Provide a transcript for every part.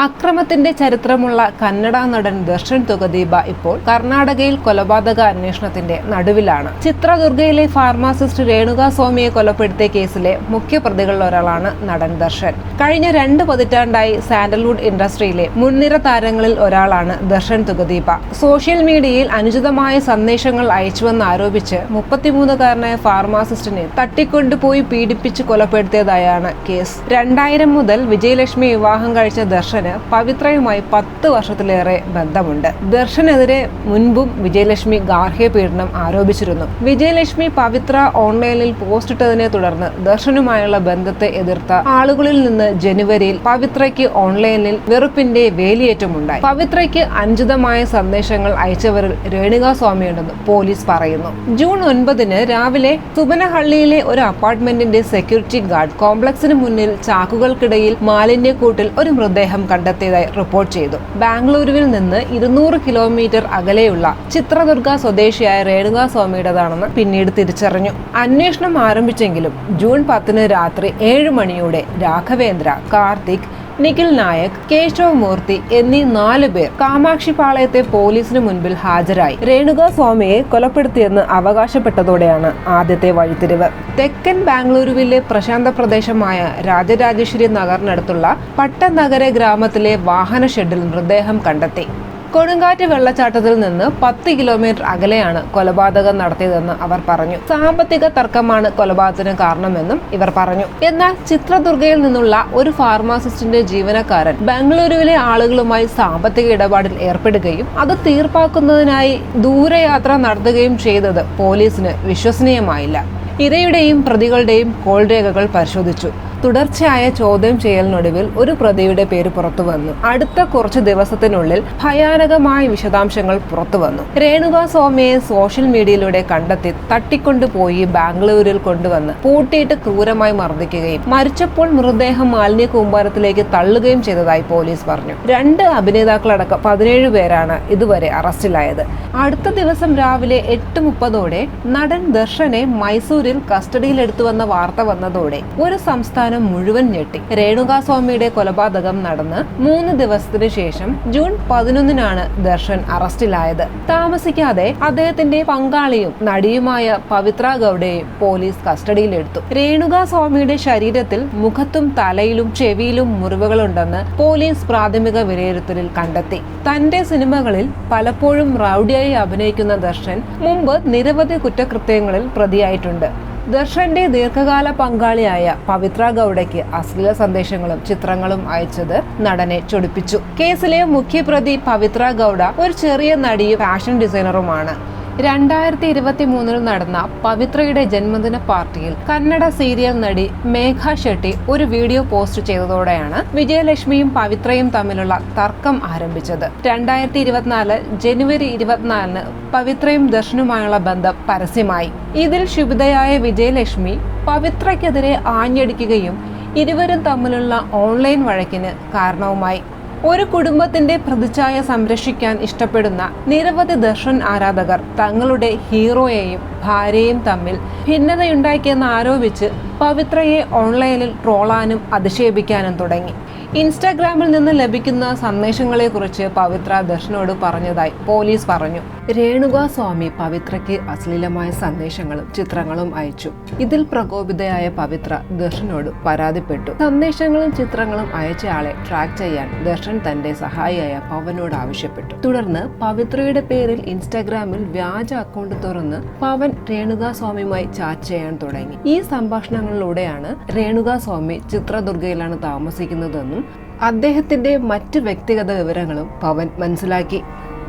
അക്രമത്തിന്റെ ചരിത്രമുള്ള കന്നഡ നടൻ ദർശൻ തുകദീപ ഇപ്പോൾ കർണാടകയിൽ കൊലപാതക അന്വേഷണത്തിന്റെ നടുവിലാണ്. ചിത്രദുർഗയിലെ ഫാർമാസിസ്റ്റ് രേണുക സ്വാമിയെ കൊലപ്പെടുത്തിയ കേസിലെ മുഖ്യപ്രതികളിൽ ഒരാളാണ് നടൻ ദർശൻ. കഴിഞ്ഞ 2 പതിറ്റാണ്ടായി സാൻഡൽവുഡ് ഇൻഡസ്ട്രിയിലെ മുൻനിര താരങ്ങളിൽ ഒരാളാണ് ദർശൻ തുകദീപ. സോഷ്യൽ മീഡിയയിൽ അനുചിതമായ സന്ദേശങ്ങൾ അയച്ചുവെന്ന് ആരോപിച്ച് 33-കാരനായ ഫാർമാസിസ്റ്റിനെ തട്ടിക്കൊണ്ടുപോയി പീഡിപ്പിച്ച് കൊലപ്പെടുത്തിയതായാണ് കേസ്. 2000 മുതൽ വിജയലക്ഷ്മി വിവാഹം കഴിച്ച ദർശന് പവിത്രയുമായി 10 വർഷത്തിലേറെ ബന്ധമുണ്ട്. ദർശനെതിരെ മുൻപും വിജയലക്ഷ്മി ഗാർഹിക പീഡനം ആരോപിച്ചിരുന്നു. വിജയലക്ഷ്മി പവിത്ര ഓൺലൈനിൽ പോസ്റ്റിട്ടതിനെ തുടർന്ന് ദർശനുമായുള്ള ബന്ധത്തെ എതിർത്ത ആളുകളിൽ നിന്ന് ജനുവരിയിൽ പവിത്രയ്ക്ക് ഓൺലൈനിൽ വെറുപ്പിന്റെ വേലിയേറ്റമുണ്ടായി. പവിത്രയ്ക്ക് അനുചിതമായ സന്ദേശങ്ങൾ അയച്ചവരിൽ രേണുക സ്വാമിയുണ്ടെന്ന് പോലീസ് പറയുന്നു. ജൂൺ 9 രാവിലെ സുബനഹള്ളിയിലെ ഒരു അപ്പാർട്ട്മെന്റിന്റെ സെക്യൂരിറ്റി ഗാർഡ് കോംപ്ലക്സിന് മുന്നിൽ ചാക്കുകൾക്കിടയിൽ മാലിന്യക്കൂട്ടിൽ ഒരു മൃതദേഹം കണ്ടെത്തിയതായി റിപ്പോർട്ട് ചെയ്തു. ബാംഗ്ലൂരുവിൽ നിന്ന് 200 കിലോമീറ്റർ അകലെയുള്ള ചിത്രദുർഗ സ്വദേശിയായ രേണുക സ്വാമിയുടേതാണെന്ന് പിന്നീട് തിരിച്ചറിഞ്ഞു. അന്വേഷണം ആരംഭിച്ചെങ്കിലും ജൂൺ 10 രാത്രി 7 മണിയോടെ രാഘവേന്ദ്ര, കാർത്തിക്, നിഖിൽ നായക്, കേശവ് മൂർത്തി എന്നീ 4 പേർ കാമാക്ഷിപാളയത്തെ പോലീസിന് മുൻപിൽ ഹാജരായി. രേണുക സ്വാമിയെ കൊലപ്പെടുത്തിയെന്ന് അവകാശപ്പെട്ടതോടെയാണ് ആദ്യത്തെ വഴിത്തിരിവ്. തെക്കൻ ബാംഗ്ലൂരുവിലെ പ്രശാന്ത പ്രദേശമായ രാജരാജേശ്വരി നഗറിനടുത്തുള്ള പട്ടനഗര ഗ്രാമത്തിലെ വാഹന ഷെഡിൽ മൃതദേഹം കണ്ടെത്തി. കൊടുങ്കാറ്റ് വെള്ളച്ചാട്ടത്തിൽ നിന്ന് 10 കിലോമീറ്റർ അകലെയാണ് കൊലപാതകം നടത്തിയതെന്ന് അവർ പറഞ്ഞു. സാമ്പത്തിക തർക്കമാണ് കൊലപാതകത്തിന് കാരണമെന്നും ഇവർ പറഞ്ഞു. എന്നാൽ ചിത്രദുർഗയിൽ നിന്നുള്ള ഒരു ഫാർമാസിസ്റ്റിന്റെ ജീവനക്കാരൻ ബംഗളൂരുവിലെ ആളുകളുമായി സാമ്പത്തിക ഇടപാടിൽ ഏർപ്പെടുകയും അത് തീർപ്പാക്കുന്നതിനായി ദൂരയാത്ര നടത്തുകയും ചെയ്തത് പോലീസിന് വിശ്വസനീയമായില്ല. ഇരയുടെയും പ്രതികളുടെയും കോൾ രേഖകൾ പരിശോധിച്ചു. തുടർച്ചയായ ചോദ്യം ചെയ്യലിനൊടുവിൽ ഒരു പ്രതിയുടെ പേര് പുറത്തുവന്നു. അടുത്ത കുറച്ച് ദിവസത്തിനുള്ളിൽ ഭയാനകമായ വിശദാംശങ്ങൾ പുറത്തുവന്നു. രേണുക സ്വാമിയെ സോഷ്യൽ മീഡിയയിലൂടെ കണ്ടെത്തി തട്ടിക്കൊണ്ടുപോയി ബാംഗ്ലൂരിൽ കൊണ്ടുവന്ന് പൂട്ടിയിട്ട് ക്രൂരമായി മർദ്ദിക്കുകയും മരിച്ചപ്പോൾ മൃതദേഹം മാലിന്യ കൂമ്പാരത്തിലേക്ക് തള്ളുകയും ചെയ്തതായി പോലീസ് പറഞ്ഞു. 2 അഭിനേതാക്കളടക്കം 17 പേരാണ് ഇതുവരെ അറസ്റ്റിലായത്. അടുത്ത ദിവസം രാവിലെ 8:30 നടൻ ദർശനെ മൈസൂരിൽ കസ്റ്റഡിയിലെടുത്തുവെന്ന വാർത്ത വന്നതോടെ ഒരു സംസ്ഥാനം മുഴുവൻ ഞെട്ടി. രേണുക സ്വാമിയുടെ കൊലപാതകം നടന്ന് 3 ദിവസത്തിനു ശേഷം ജൂൺ 11 ദർശൻ അറസ്റ്റിലായത്. താമസിക്കാതെ അദ്ദേഹത്തിന്റെ പങ്കാളിയും നടിയുമായ പവിത്ര ഗൌഡയെയും പോലീസ് കസ്റ്റഡിയിലെടുത്തു. രേണുക സ്വാമിയുടെ ശരീരത്തിൽ മുഖത്തും തലയിലും ചെവിയിലും മുറിവുകളുണ്ടെന്ന് പോലീസ് പ്രാഥമിക വിലയിരുത്തലിൽ കണ്ടെത്തി. തന്റെ സിനിമകളിൽ പലപ്പോഴും റൗഡിയായി അഭിനയിക്കുന്ന ദർശൻ മുമ്പ് നിരവധി കുറ്റകൃത്യങ്ങളിൽ പ്രതിയായിട്ടുണ്ട്. ദർശന്റെ ദീർഘകാല പങ്കാളിയായ പവിത്ര ഗൌഡയ്ക്ക് അശ്ലീല സന്ദേശങ്ങളും ചിത്രങ്ങളും അയച്ചത് നടനെ ചൊടിപ്പിച്ചു. കേസിലെ മുഖ്യപ്രതി പവിത്ര ഗൌഡ ഒരു ചെറിയ നടിയും ഫാഷൻ ഡിസൈനറുമാണ്. 2023 നടന്ന പവിത്രയുടെ ജന്മദിന പാർട്ടിയിൽ കന്നഡ സീരിയൽ നടി മേഘ ഷെട്ടി ഒരു വീഡിയോ പോസ്റ്റ് ചെയ്തതോടെയാണ് വിജയലക്ഷ്മിയും പവിത്രയും തമ്മിലുള്ള തർക്കം ആരംഭിച്ചത്. 2024 ജനുവരി 24 പവിത്രയും ദർശനുമായുള്ള ബന്ധം പരസ്യമായി. ഇതിൽ ക്ഷുഭിതയായ വിജയലക്ഷ്മി പവിത്രയ്ക്കെതിരെ ആഞ്ഞടിക്കുകയും ഇരുവരും തമ്മിലുള്ള ഓൺലൈൻ വഴക്കിന് കാരണവുമായി. ഒരു കുടുംബത്തിന്റെ പ്രതിച്ഛായ സംരക്ഷിക്കാൻ ഇഷ്ടപ്പെടുന്ന നിരവധി ദർശൻ ആരാധകർ തങ്ങളുടെ ഹീറോയെയും ഭാര്യയും തമ്മിൽ ഭിന്നതയുണ്ടാക്കിയെന്ന് ആരോപിച്ച് പവിത്രയെ ഓൺലൈനിൽ ട്രോളാനും അധിക്ഷേപിക്കാനും തുടങ്ങി. ഇൻസ്റ്റാഗ്രാമിൽ നിന്ന് ലഭിക്കുന്ന സന്ദേശങ്ങളെക്കുറിച്ച് പവിത്ര ദർശനോട് പറഞ്ഞതായി പോലീസ് പറഞ്ഞു. രേണുക സ്വാമി പവിത്രയ്ക്ക് അശ്ലീലമായ സന്ദേശങ്ങളും ചിത്രങ്ങളും അയച്ചു. ഇതിൽ പ്രകോപിതയായ പവിത്ര ദർശനോട് പരാതിപ്പെട്ടു. സന്ദേശങ്ങളും ചിത്രങ്ങളും അയച്ചയാളെ ട്രാക്ക് ചെയ്യാൻ ദർശൻ തന്റെ സഹായിയായ പവനോട് ആവശ്യപ്പെട്ടു. തുടർന്ന് പവിത്രയുടെ പേരിൽ ഇൻസ്റ്റാഗ്രാമിൽ വ്യാജ അക്കൗണ്ട് തുറന്ന് പവൻ രേണുക സ്വാമിയുമായി ചാറ്റ് ചെയ്യാൻ തുടങ്ങി. ഈ സംഭാഷണങ്ങളിലൂടെയാണ് രേണുക സ്വാമി ചിത്രദുർഗയിലാണ് താമസിക്കുന്നതെന്നും അദ്ദേഹത്തിന്റെ മറ്റ് വ്യക്തിഗത വിവരങ്ങളും പവൻ മനസ്സിലാക്കി.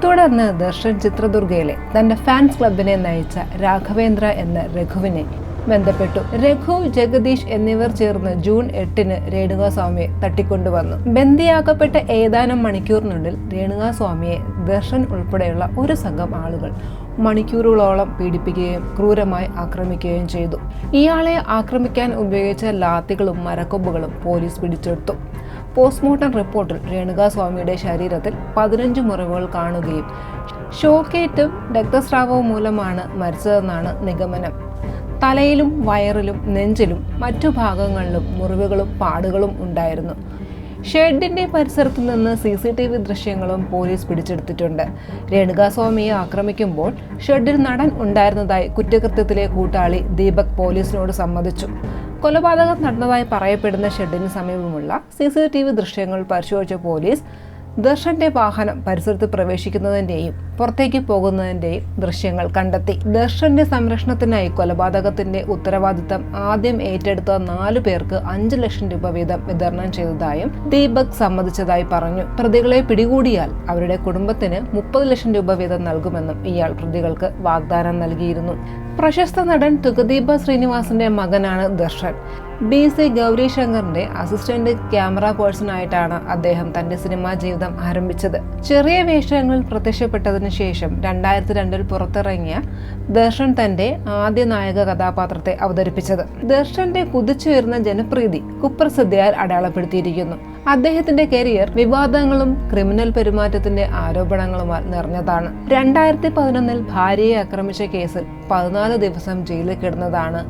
തുടർന്ന് ദർശൻ ചിത്രദുർഗയിലെ തന്റെ ഫാൻസ് ക്ലബിനെ നയിച്ച രാഘവേന്ദ്ര എന്ന രഘുവിനെ ബന്ധപ്പെട്ടു. രഘു, ജഗദീഷ് എന്നിവർ ചേർന്ന് ജൂൺ 8 രേണുക സ്വാമിയെ തട്ടിക്കൊണ്ടുവന്നു. ബന്ദിയാക്കപ്പെട്ട ഏതാനും മണിക്കൂറിനുള്ളിൽ രേണുക സ്വാമിയെ ദർശൻ ഉൾപ്പെടെയുള്ള ഒരു സംഘം ആളുകൾ മണിക്കൂറുകളോളം പീഡിപ്പിക്കുകയും ക്രൂരമായി ആക്രമിക്കുകയും ചെയ്തു. ഇയാളെ ആക്രമിക്കാൻ ഉപയോഗിച്ച ലാത്തികളും മരക്കൊമ്പുകളും പോലീസ് പിടിച്ചെടുത്തു. പോസ്റ്റ്മോർട്ടം റിപ്പോർട്ടിൽ രേണുക സ്വാമിയുടെ ശരീരത്തിൽ 15 മുറിവുകൾ കാണുകയും ഷോക്കേറ്റും രക്തസ്രാവവും മൂലമാണ് മരിച്ചതെന്നാണ് നിഗമനം. തലയിലും വയറിലും നെഞ്ചിലും മറ്റു ഭാഗങ്ങളിലും മുറിവുകളും പാടുകളും ഉണ്ടായിരുന്നു. ഷെഡിന്റെ പരിസരത്തു നിന്ന് CCTV ദൃശ്യങ്ങളും പോലീസ് പിടിച്ചെടുത്തിട്ടുണ്ട്. രേണുകാസ്വാമിയെ ആക്രമിക്കുമ്പോൾ ഷെഡിൽ നടൻ ഉണ്ടായിരുന്നതായി കുറ്റകൃത്യത്തിലെ കൂട്ടാളി ദീപക് പോലീസിനോട് സമ്മതിച്ചു. കൊലപാതകം നടന്നതായി പറയപ്പെടുന്ന ഷെഡിന് സമീപമുള്ള CCTV ദൃശ്യങ്ങൾ പരിശോധിച്ച പോലീസ് ദർശന്റെ വാഹനം പരിസരത്ത് പ്രവേശിക്കുന്നതിന്റെയും പുറത്തേക്ക് പോകുന്നതിന്റെയും ദൃശ്യങ്ങൾ കണ്ടെത്തി. ദർശന്റെ സംരക്ഷണത്തിനായി കൊലപാതകത്തിന്റെ ഉത്തരവാദിത്തം ആദ്യം ഏറ്റെടുത്ത 4 പേർക്ക് 5 ലക്ഷം രൂപ വീതം വിതരണം ചെയ്തതായും ദീപക് സമ്മതിച്ചതായി പറഞ്ഞു. പ്രതികളെ പിടികൂടിയാൽ അവരുടെ കുടുംബത്തിന് 30 ലക്ഷം രൂപ വീതം നൽകുമെന്നും ഇയാൾ പ്രതികൾക്ക് വാഗ്ദാനം നൽകിയിരുന്നു. പ്രശസ്ത നടൻ തുകദീപ ശ്രീനിവാസന്റെ മകനാണ് ദർശൻ. BC ഗൗരി ശങ്കറിന്റെ അസിസ്റ്റന്റ് ക്യാമറ പേഴ്സണായിട്ടാണ് അദ്ദേഹം തന്റെ സിനിമാ ജീവിതം ആരംഭിച്ചത്. ചെറിയ വേഷങ്ങൾ പ്രത്യക്ഷപ്പെട്ടതിനു ശേഷം 2002 പുറത്തിറങ്ങിയ ദർശൻ തന്റെ ആദ്യ നായക കഥാപാത്രത്തെ അവതരിപ്പിച്ചത്. ദർശന്റെ കുതിച്ചുയർന്ന ജനപ്രീതി കുപ്രസിദ്ധിയാൽ അടയാളപ്പെടുത്തിയിരിക്കുന്നു. അദ്ദേഹത്തിന്റെ കരിയർ വിവാദങ്ങളും ക്രിമിനൽ പെരുമാറ്റത്തിന്റെ ആരോപണങ്ങളുമായി നിറഞ്ഞതാണ്. 2011 ഭാര്യയെ ആക്രമിച്ച കേസിൽ 14 ദിവസം ജയിലിൽ കിടന്നതാണ്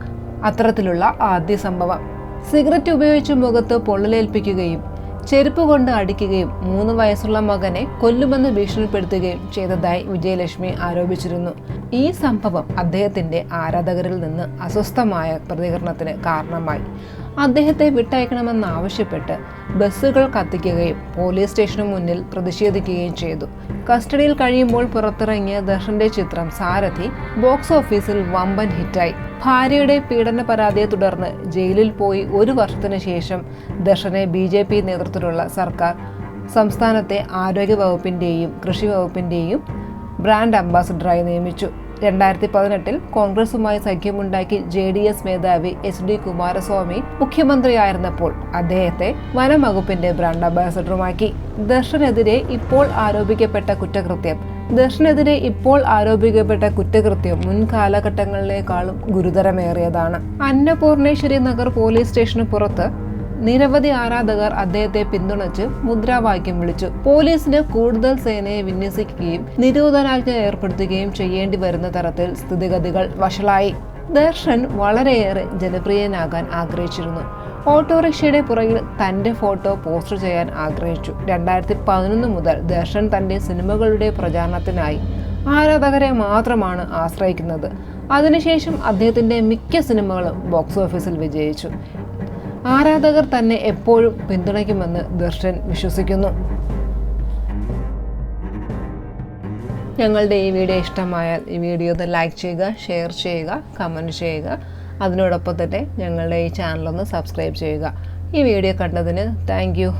അത്തരത്തിലുള്ള ആദ്യ സംഭവം. സിഗരറ്റ് ഉപയോഗിച്ച് മുഖത്ത് പൊള്ളലേൽപ്പിക്കുകയും ചെരുപ്പ് കൊണ്ട് അടിക്കുകയും 3 വയസ്സുള്ള മകനെ കൊല്ലുമെന്ന് ഭീഷണിപ്പെടുത്തുകയും ചെയ്തതായി വിജയലക്ഷ്മി ആരോപിച്ചിരുന്നു. ഈ സംഭവം അദ്ദേഹത്തിന്റെ ആരാധകരിൽ നിന്ന് അസ്വസ്ഥമായ പ്രതികരണത്തിന് കാരണമായി. അദ്ദേഹത്തെ വിട്ടയക്കണമെന്നാവശ്യപ്പെട്ട് ബസ്സുകൾ കത്തിക്കുകയും പോലീസ് സ്റ്റേഷന് മുന്നിൽ പ്രതിഷേധിക്കുകയും ചെയ്തു. കസ്റ്റഡിയിൽ കഴിയുമ്പോൾ പുറത്തിറങ്ങിയ ദർശന്റെ ചിത്രം സാരഥി ബോക്സ് ഓഫീസിൽ വമ്പൻ ഹിറ്റായി. ഭാര്യയുടെ പീഡന പരാതിയെ തുടർന്ന് ജയിലിൽ പോയി 1 വർഷത്തിന് ശേഷം ദർശനെ BJP നേതൃത്വത്തിലുള്ള സർക്കാർ സംസ്ഥാനത്തെ ആരോഗ്യ വകുപ്പിന്റെയും കൃഷി വകുപ്പിന്റെയും ബ്രാൻഡ് അംബാസഡറായി നിയമിച്ചു. 2018 കോൺഗ്രസുമായി സഖ്യമുണ്ടാക്കി JDS മേധാവി HD കുമാരസ്വാമി മുഖ്യമന്ത്രിയായിരുന്നപ്പോൾ അദ്ദേഹത്തെ വനം വകുപ്പിന്റെ ബ്രാൻഡ് അംബാസഡറുമാക്കി. ദർശനെതിരെ ഇപ്പോൾ ആരോപിക്കപ്പെട്ട കുറ്റകൃത്യം മുൻ കാലഘട്ടങ്ങളിലേക്കാളും ഗുരുതരമേറിയതാണ്. അന്നപൂർണേശ്വരി നഗർ പോലീസ് സ്റ്റേഷന് പുറത്ത് നിരവധി ആരാധകർ അദ്ദേഹത്തെ പിന്തുണച്ച് മുദ്രാവാക്യം വിളിച്ചു. പോലീസിന് കൂടുതൽ സേനയെ വിന്യസിക്കുകയും നിരോധനാജ്ഞ ഏർപ്പെടുത്തുകയും ചെയ്യേണ്ടി വരുന്ന തരത്തിൽ സ്ഥിതിഗതികൾ വഷളായി. ദർശൻ വളരെയേറെ ജനപ്രിയനാകാൻ ആഗ്രഹിച്ചിരുന്നു. ഓട്ടോറിക്ഷയുടെ പുറകിൽ തന്റെ ഫോട്ടോ പോസ്റ്റ് ചെയ്യാൻ ആഗ്രഹിച്ചു. 2011 മുതൽ ദർശൻ തന്റെ സിനിമകളുടെ പ്രചാരണത്തിനായി ആരാധകരെ മാത്രമാണ് ആശ്രയിക്കുന്നത്. അതിനുശേഷം അദ്ദേഹത്തിന്റെ മിക്ക സിനിമകളും ബോക്സ് ഓഫീസിൽ വിജയിച്ചു. ആരാധകർ തന്നെ എപ്പോഴും പിന്തുണയ്ക്കുമെന്ന് ദർശൻ വിശ്വസിക്കുന്നു. ഞങ്ങളുടെ ഈ വീഡിയോ ഇഷ്ടമായാൽ ഈ വീഡിയോ ഒന്ന് ലൈക്ക് ചെയ്യുക, ഷെയർ ചെയ്യുക, കമൻറ്റ് ചെയ്യുക. അതിനോടൊപ്പം തന്നെ ഞങ്ങളുടെ ഈ ചാനലൊന്ന് സബ്സ്ക്രൈബ് ചെയ്യുക. ഈ വീഡിയോ കണ്ടതിന് താങ്ക് യു.